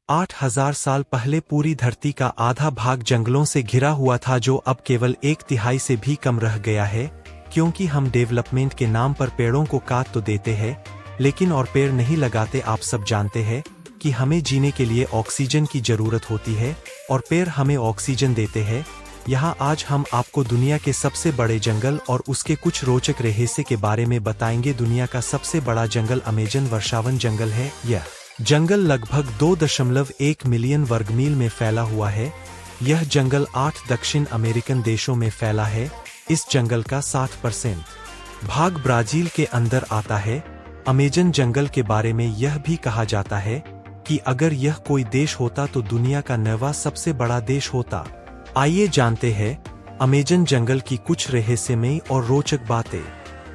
8,000 साल पहले पूरी धरती का आधा भाग जंगलों से घिरा हुआ था, जो अब केवल 1/3 से भी कम रह गया है। क्योंकि हम डेवलपमेंट के नाम पर पेड़ों को काट तो देते हैं, लेकिन और पेड़ नहीं लगाते। आप सब जानते हैं कि हमें जीने के लिए ऑक्सीजन की जरूरत होती है और पेड़ हमें ऑक्सीजन देते हैं। यहाँ आज हम आपको दुनिया के सबसे बड़े जंगल और उसके कुछ रोचक रहस्य के बारे में बताएंगे। दुनिया का सबसे बड़ा जंगल अमेजन वर्षावन जंगल है। यह जंगल लगभग 2.1 मिलियन वर्गमील में फैला हुआ है। यह जंगल 8 दक्षिण अमेरिकन देशों में फैला है। इस जंगल का 60% भाग ब्राजील के अंदर आता है। अमेजन जंगल के बारे में यह भी कहा जाता है कि अगर यह कोई देश होता तो दुनिया का 9वां सबसे बड़ा देश होता। आइए जानते हैं अमेजन जंगल की कुछ रहस्यमयी और रोचक बातें।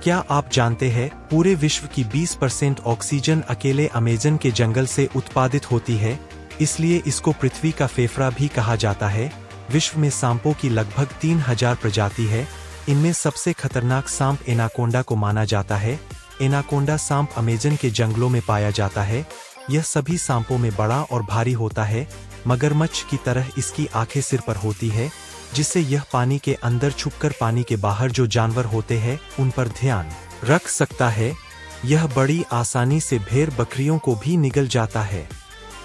क्या आप जानते हैं पूरे विश्व की 20% ऑक्सीजन अकेले अमेजन के जंगल से उत्पादित होती है, इसलिए इसको पृथ्वी का फेफड़ा भी कहा जाता है। विश्व में सांपों की लगभग 3000 प्रजाति है। इनमें सबसे खतरनाक सांप एनाकोंडा को माना जाता है। एनाकोंडा सांप अमेजन के जंगलों में पाया जाता है। यह सभी सांपों में बड़ा और भारी होता है। मगरमच्छ की तरह इसकी आंखें सिर पर होती है, जिससे यह पानी के अंदर छुपकर पानी के बाहर जो जानवर होते हैं उन पर ध्यान रख सकता है। यह बड़ी आसानी से भेड़ बकरियों को भी निगल जाता है।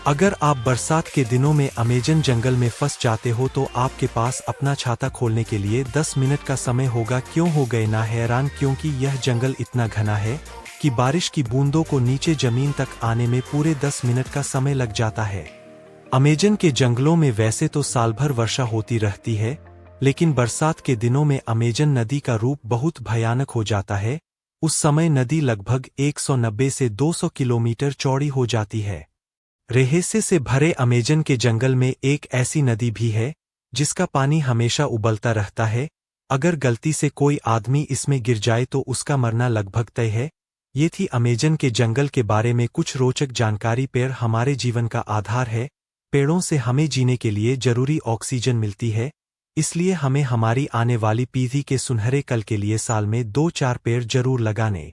अगर आप बरसात के दिनों में अमेजन जंगल में फंस जाते हो तो आपके पास अपना छाता खोलने के लिए 10 मिनट का समय होगा। क्यों हो गए ना हैरान? क्योंकि यह जंगल इतना घना है कि बारिश की बूंदों को नीचे जमीन तक आने में पूरे 10 मिनट का समय लग जाता है। अमेजन के जंगलों में वैसे तो साल भर वर्षा होती रहती है, लेकिन बरसात के दिनों में अमेजन नदी का रूप बहुत भयानक हो जाता है। उस समय नदी लगभग 190 से 200 किलोमीटर चौड़ी हो जाती है। रहस्य से भरे अमेजन के जंगल में एक ऐसी नदी भी है जिसका पानी हमेशा उबलता रहता है। अगर गलती से कोई आदमी इसमें गिर जाए तो उसका मरना लगभग तय है। ये थी अमेजन के जंगल के बारे में कुछ रोचक जानकारी। पेड़ हमारे जीवन का आधार है। पेड़ों से हमें जीने के लिए जरूरी ऑक्सीजन मिलती है, इसलिए हमें हमारी आने वाली पीढ़ी के सुनहरे कल के लिए साल में 2-4 पेड़ जरूर लगाने